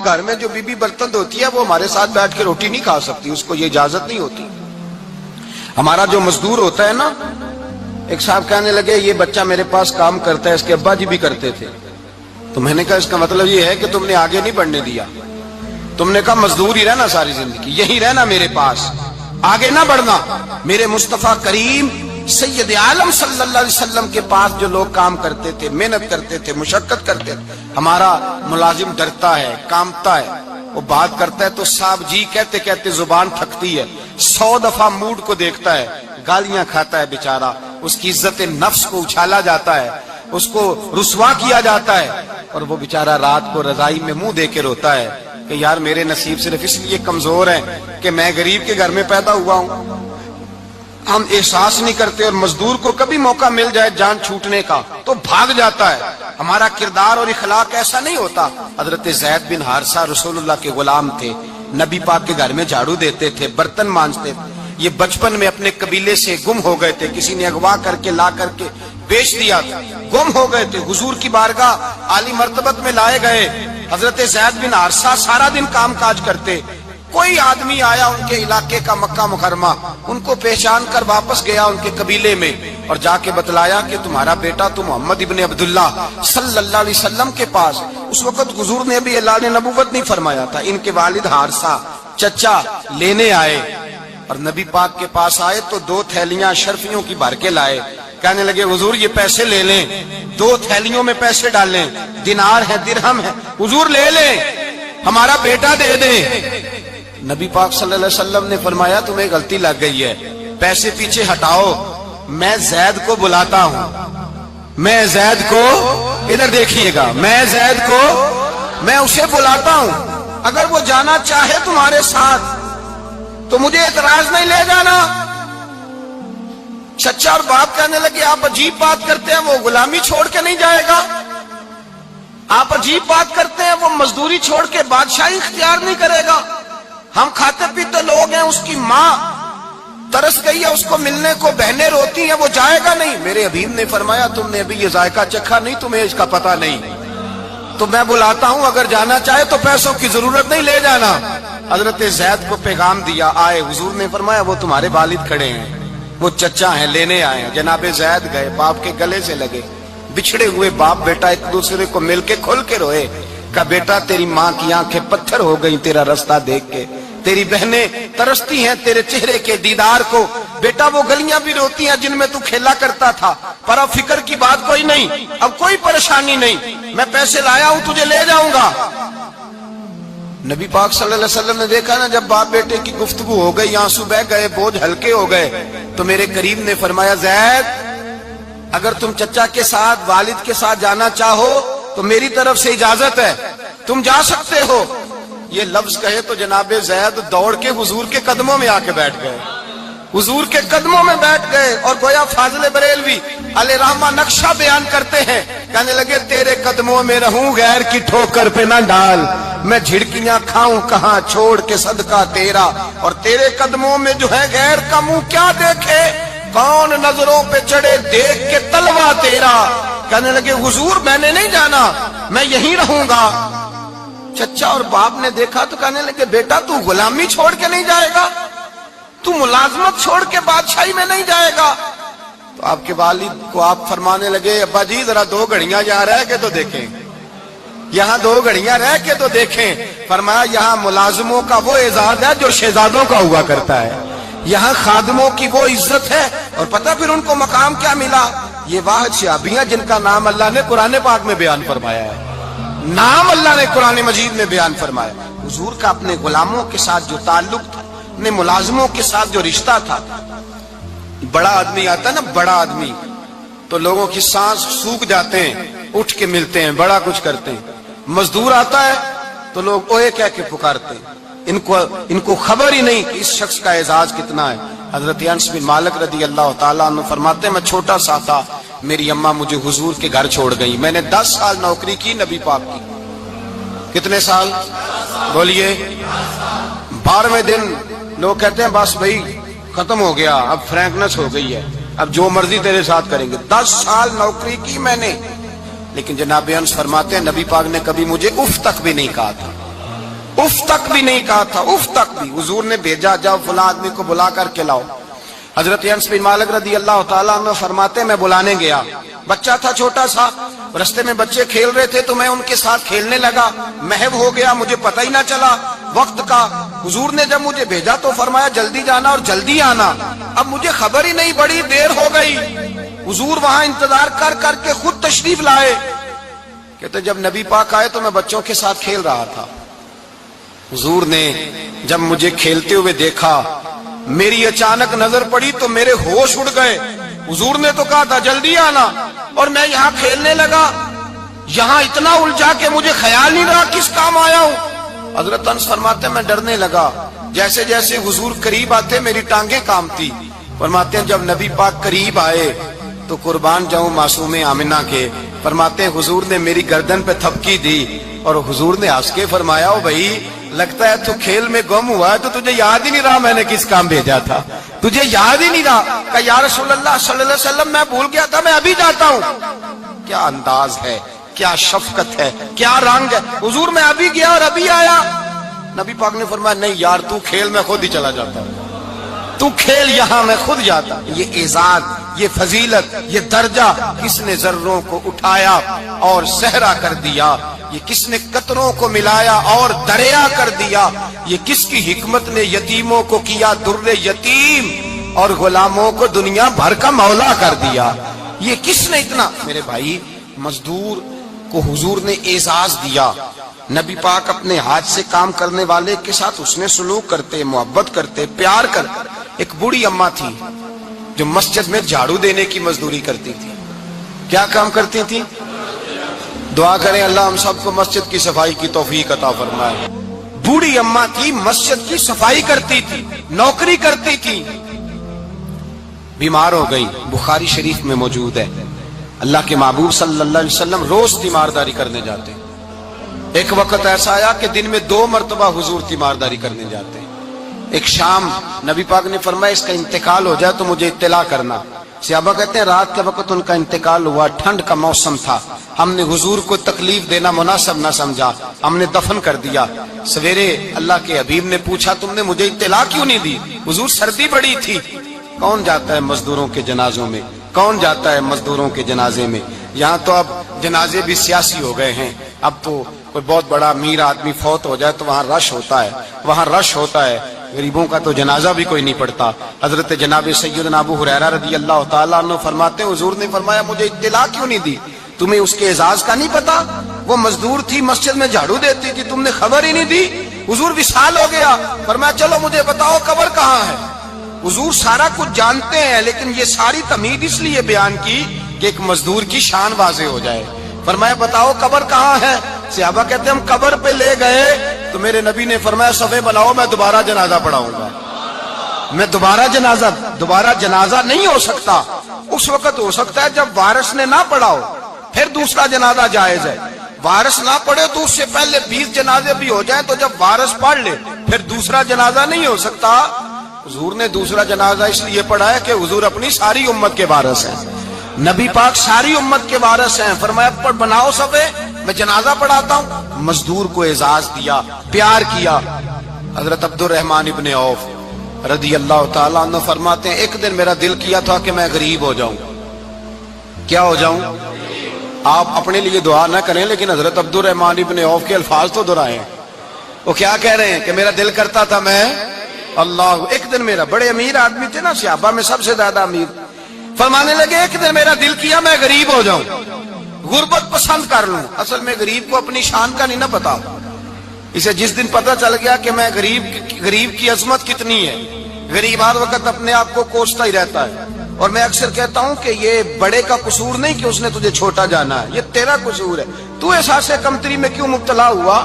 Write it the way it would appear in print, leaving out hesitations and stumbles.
گھر میں جو بی بی برتن دھوتی ہے وہ ہمارے ساتھ بیٹھ کے روٹی نہیں کھا سکتی، اس کو یہ اجازت نہیں ہوتی۔ ہمارا جو مزدور ہوتا ہے نا، ایک صاحب کہنے لگے یہ بچہ میرے پاس کام کرتا ہے، اس کے ابا جی بھی کرتے تھے، تو میں نے کہا اس کا مطلب یہ ہے کہ تم نے آگے نہیں بڑھنے دیا، تم نے کہا مزدور ہی رہنا ساری زندگی، یہی رہنا میرے پاس، آگے نہ بڑھنا۔ میرے مصطفیٰ کریم سید عالم صلی اللہ علیہ وسلم کے پاس جو لوگ کام کرتے تھے، محنت کرتے تھے، مشقت کرتے تھے، ہمارا ملازم ڈرتا ہے، کامتا ہے، وہ بات کرتا ہے تو صاحب جی کہتے کہتے زبان تھکتی ہے، 100 دفعہ موڈ کو دیکھتا ہے، گالیاں کھاتا ہے بیچارہ، اس کی عزت نفس کو اچھالا جاتا ہے، اس کو رسوا کیا جاتا ہے، اور وہ بیچارہ رات کو رضائی میں منہ دے کے روتا ہے کہ یار میرے نصیب صرف اس لیے کمزور ہیں کہ میں غریب کے گھر میں پیدا ہوا ہوں۔ ہم احساس نہیں کرتے، اور مزدور کو کبھی موقع مل جائے جان چھوٹنے کا تو بھاگ جاتا ہے۔ ہمارا کردار اور اخلاق ایسا نہیں ہوتا۔ حضرت زید بن حارثہ رسول اللہ کے غلام تھے، نبی پاک کے گھر میں جھاڑو دیتے تھے، برتن مانجتے تھے، یہ بچپن میں اپنے قبیلے سے گم ہو گئے تھے، کسی نے اغوا کر کے لا کر کے بیچ دیا تھا، گم ہو گئے تھے، حضور کی بارگاہ عالی مرتبت میں لائے گئے۔ حضرت زید بن حارثہ سارا دن کام کاج کرتے، کوئی آدمی آیا ان کے علاقے کا مکہ مکرمہ، ان کو پہچان کر واپس گیا ان کے قبیلے میں اور جا کے بتلایا کہ تمہارا بیٹا تو محمد ابن عبداللہ صلی اللہ علیہ وسلم کے پاس، اس وقت حضور نے بھی اللہ نے نبوت نہیں فرمایا تھا، ان کے والد حارثہ چچا لینے آئے، اور نبی پاک کے پاس آئے تو 2 تھیلیاں شرفیوں کی بھر کے لائے، کہنے لگے حضور یہ پیسے لے لیں، 2 تھیلیوں میں پیسے ڈالیں، دینار ہے درہم ہے، حضور لے لیں، ہمارا بیٹا دے دیں۔ نبی پاک صلی اللہ علیہ وسلم نے فرمایا تمہیں غلطی لگ گئی ہے، پیسے پیچھے ہٹاؤ، میں زید کو بلاتا ہوں، میں زید کو، ادھر دیکھیے گا، میں زید کو، میں اسے بلاتا ہوں، اگر وہ جانا چاہے تمہارے ساتھ تو مجھے اعتراض نہیں لے جانا۔ چچا اور باپ کہنے لگے آپ عجیب بات کرتے ہیں، وہ غلامی چھوڑ کے نہیں جائے گا، آپ عجیب بات کرتے ہیں، وہ مزدوری چھوڑ کے بادشاہی اختیار نہیں کرے گا، ہم کھاتے پیتے لوگ ہیں، اس کی ماں ترس گئی ہے اس کو ملنے کو، بہنیں روتی ہیں، وہ جائے گا نہیں۔ میرے حبیب نے فرمایا تم نے ابھی یہ ذائقہ چکھا نہیں، تمہیں اس کا پتہ نہیں، تو میں بلاتا ہوں، اگر جانا چاہے تو پیسوں کی ضرورت نہیں، لے جانا۔ حضرت زید کو پیغام دیا، آئے، حضور نے فرمایا وہ تمہارے والد کھڑے ہیں، وہ چچا ہیں، لینے آئے ہیں۔ جناب زید گئے، باپ کے گلے سے لگے، بچھڑے ہوئے باپ بیٹا ایک دوسرے کو مل کے کھل کے روئے، کہا بیٹا تیری ماں کی آنکھیں پتھر ہو گئی تیرا رستہ دیکھ کے، تیری بہنیں ترستی ہیں تیرے چہرے کے دیدار کو، بیٹا وہ گلیاں بھی روتی ہیں جن میں تو کھیلا کرتا تھا، پر اب فکر کی بات کوئی نہیں، اب کوئی پریشانی نہیں، میں پیسے لایا ہوں تجھے لے جاؤں گا۔ نبی پاک صلی اللہ علیہ وسلم نے دیکھا نا جب باپ بیٹے کی گفتگو ہو گئی، آنسو بہ گئے، بوجھ ہلکے ہو گئے، تو میرے کریم نے فرمایا زید اگر تم چچا کے ساتھ والد کے ساتھ جانا چاہو تو میری طرف سے اجازت ہے، تم جا سکتے ہو۔ یہ لفظ کہے تو جناب زید دوڑ کے حضور کے قدموں میں آ کے بیٹھ گئے، حضور کے قدموں میں بیٹھ گئے، اور گویا فاضل بریلوی علیہ رحمہ نقشہ بیان کرتے ہیں، کہنے لگے تیرے قدموں میں رہوں غیر کی ٹھوکر پہ نہ ڈال، میں جھڑکیاں کھاؤں کہاں چھوڑ کے صدقہ تیرا، اور تیرے قدموں میں جو ہے غیر کا منہ کیا دیکھے، کون نظروں پہ چڑھے دیکھ کے تلوا تیرا۔ کہنے لگے حضور میں نے نہیں جانا، میں یہیں رہوں گا۔ چچا اور باپ نے دیکھا تو کہنے لگے بیٹا تو غلامی چھوڑ کے نہیں جائے گا، تو ملازمت چھوڑ کے بادشاہی میں نہیں جائے گا۔ تو آپ کے والد کو آپ فرمانے لگے ابا جی ذرا 2 گھڑیاں یہاں رہ کے تو دیکھیں، یہاں 2 گھڑیاں رہ کے تو دیکھیں۔ فرمایا یہاں ملازموں کا وہ اعزاز ہے جو شہزادوں کا ہوا کرتا ہے، یہاں خادموں کی وہ عزت ہے، اور پتہ پھر ان کو مقام کیا ملا، یہ واحد شہابیاں جن کا نام اللہ نے قرآن پاک میں بیان فرمایا ہے، نام اللہ نے قرآن مجید میں بیان فرمایا۔ حضور کا اپنے غلاموں کے ساتھ جو تعلق تھا، اپنے ملازموں کے ساتھ جو رشتہ تھا، بڑا آدمی آتا ہے نا، بڑا آدمی تو لوگوں کی سانس سوکھ جاتے ہیں، اٹھ کے ملتے ہیں، بڑا کچھ کرتے ہیں، مزدور آتا ہے تو لوگ اوے کہہ کے پکارتے ہیں، ان کو خبر ہی نہیں کہ اس شخص کا اعزاز کتنا ہے۔ حضرت انس بن مالک رضی اللہ تعالیٰ عنہ فرماتے ہیں میں چھوٹا سا تھا، میری اماں مجھے حضور کے گھر چھوڑ گئی، میں نے 10 سال نوکری کی نبی پاک کی۔ کتنے سال بولیے؟ 12ویں دن لوگ کہتے ہیں بس بھائی ختم ہو گیا، اب فرینکنس ہو گئی ہے، اب جو مرضی تیرے ساتھ کریں گے۔ 10 سال نوکری کی میں نے، لیکن جناب انس فرماتے ہیں نبی پاک نے کبھی مجھے اف تک بھی نہیں کہا تھا، اف تک بھی نہیں کہا تھا، اف تک بھی۔ حضور نے بھیجا جاؤ فلاں آدمی کو بلا کر کے لاؤ۔ حضرت انس بن مالک رضی اللہ تعالیٰ عنہ فرماتے میں بلانے گیا، بچہ تھا چھوٹا سا، رستے میں بچے کھیل رہے تھے تو میں ان کے ساتھ کھیلنے لگا، محو ہو گیا، مجھے پتہ ہی نہ چلا وقت کا۔ حضور نے جب مجھے بھیجا تو فرمایا جلدی جانا اور جلدی آنا۔ اب مجھے خبر ہی نہیں، بڑی دیر ہو گئی۔ حضور وہاں انتظار کر کر کے خود تشریف لائے۔ کہتے جب نبی پاک آئے تو میں بچوں کے ساتھ کھیل رہا تھا۔ حضور نے جب مجھے کھیلتے ہوئے دیکھا، میری اچانک نظر پڑی تو میرے ہوش اڑ گئے۔ حضور نے تو کہا تھا جلدی آنا، اور میں یہاں کھیلنے لگا، یہاں اتنا الجھا کہ مجھے خیال نہیں رہا کس کام آیا ہوں۔ حضرت انس فرماتے ہیں میں ڈرنے لگا، جیسے جیسے حضور قریب آتے میری ٹانگیں کانپتی۔ فرماتے ہیں جب نبی پاک قریب آئے تو قربان جاؤں معصوم آمنہ کے، فرماتے ہیں حضور نے میری گردن پہ تھپکی دی اور حضور نے ہنس کے فرمایا او بھائی لگتا ہے تو کھیل میں گم ہوا ہے تو تجھے یاد ہی نہیں رہا میں نے کس کام بھیجا تھا، تجھے یاد ہی نہیں رہا۔ کہ یا رسول اللہ صلی اللہ علیہ وسلم میں بھول گیا تھا، میں ابھی جاتا ہوں۔ کیا انداز ہے، کیا شفقت ہے، کیا رنگ ہے۔ حضور میں ابھی گیا اور ابھی آیا۔ نبی پاک نے فرمایا نہیں یار تو کھیل میں خود ہی چلا جاتا، تو کھیل یہاں میں خود جاتا۔ یہ اعزاز، یہ فضیلت، یہ درجہ کس نے ذروں کو اٹھایا اور صحرا کر دیا، یہ کس نے قطروں کو ملایا اور دریا کر دیا، یہ کس کی حکمت نے یتیموں کو کیا در یتیم اور غلاموں کو دنیا بھر کا مولا کر دیا۔ یہ کس نے اتنا، میرے بھائی مزدور کو حضور نے اعزاز دیا۔ نبی پاک اپنے ہاتھ سے کام کرنے والے کے ساتھ اس نے سلوک کرتے، محبت کرتے، پیار کرتے۔ ایک بوڑھی اماں تھی جو مسجد میں جھاڑو دینے کی مزدوری کرتی تھی۔ کیا کام کرتی تھی؟ دعا کریں اللہ ہم سب کو مسجد کی صفائی کی توفیق عطا فرمائے۔ بوڑھی اماں تھی، مسجد کی صفائی کرتی تھی، نوکری کرتی تھی، بیمار ہو گئی۔ بخاری شریف میں موجود ہے اللہ کے محبوب صلی اللہ علیہ وسلم روز تیمارداری کرنے جاتے۔ ایک وقت ایسا آیا کہ دن میں 2 مرتبہ حضور تیمارداری کرنے جاتے۔ ایک شام نبی پاک نے فرمایا اس کا انتقال ہو جائے تو مجھے اطلاع کرنا۔ صحابہ کہتے ہیں رات کے وقت ان کا انتقال ہوا، ٹھنڈ کا موسم تھا، ہم نے حضور کو تکلیف دینا مناسب نہ سمجھا، ہم نے دفن کر دیا۔ سویرے اللہ کے حبیب نے پوچھا تم نے مجھے اطلاع کیوں نہیں دی؟ حضور سردی بڑی تھی۔ کون جاتا ہے مزدوروں کے جنازوں میں؟ کون جاتا ہے مزدوروں کے جنازے میں؟ یہاں تو اب جنازے بھی سیاسی ہو گئے ہیں، اب تو کوئی بہت بڑا امیر آدمی فوت ہو جائے تو وہاں رش ہوتا ہے، وہاں رش ہوتا ہے، غریبوں کا تو جنازہ بھی کوئی نہیں پڑتا۔ حضرت جناب سیدنا ابو ہریرہ رضی اللہ تعالیٰ عنہ فرماتے ہیں حضور نے فرمایا مجھے اطلاع کیوں نہیں دی؟ تمہیں اس کے اعزاز کا نہیں پتا؟ وہ مزدور تھی مسجد میں جھاڑو دیتی تھی، تم نے خبر ہی نہیں دی؟ حضور وصال ہو گیا، فرمایا چلو مجھے بتاؤ قبر کہاں ہے۔ حضور سارا کچھ جانتے ہیں لیکن یہ ساری تمہید اس لیے بیان کی کہ ایک مزدور کی شان واضح ہو جائے۔ فرمایا بتاؤ قبر کہاں ہے؟ صحابہ کہتے ہیں ہم قبر پہ لے گئے تو میرے نبی نے فرمایا صفے بناؤ میں دوبارہ جنازہ پڑھاؤں گا۔ میں دوبارہ جنازہ نہیں ہو سکتا، اس وقت ہو سکتا ہے جب وارث نے نہ پڑھاؤ، پھر دوسرا جنازہ جائز ہے۔ وارث نہ پڑھے تو اس سے پہلے 20 جنازے بھی ہو جائیں تو جب وارث پڑھ لے پھر دوسرا جنازہ نہیں ہو سکتا۔ حضور نے دوسرا جنازہ اس لیے پڑھا ہے کہ حضور اپنی ساری امت کے وارث ہیں، نبی پاک ساری امت کے وارث ہیں۔ فرمایا پر بناؤ صفے میں جنازہ پڑھاتا ہوں۔ مزدور کو اعزاز دیا، پیار کیا۔ حضرت عبد الرحمن ابن عوف رضی اللہ تعالیٰ عنہ فرماتے ہیں ایک دن میرا دل کیا تھا کہ میں غریب ہو جاؤں۔ کیا ہو جاؤں؟ آپ اپنے لیے دعا نہ کریں لیکن حضرت عبد الرحمن ابن عوف کے الفاظ تو دہرائیں۔ وہ کیا کہہ رہے ہیں کہ میرا دل کرتا تھا میں اللہ، ایک دن میرا، بڑے امیر آدمی تھے نا صحابہ میں سب سے زیادہ امیر، فرمانے لگے ایک دن میرا دل کیا میں غریب ہو جاؤں، غربت پسند کر لوں۔ اصل میں غریب کو اپنی شان کا نہیں نہ پتا، اسے جس دن پتہ چل گیا کہ میں غریب کی عظمت کتنی ہے، غریب ہر وقت اپنے آپ کو کوستا ہی رہتا ہے۔ اور میں اکثر کہتا ہوں کہ یہ بڑے کا قصور نہیں کہ اس نے تجھے چھوٹا جانا ہے، یہ تیرا قصور ہے، تو احساس کمتری میں کیوں مبتلا ہوا۔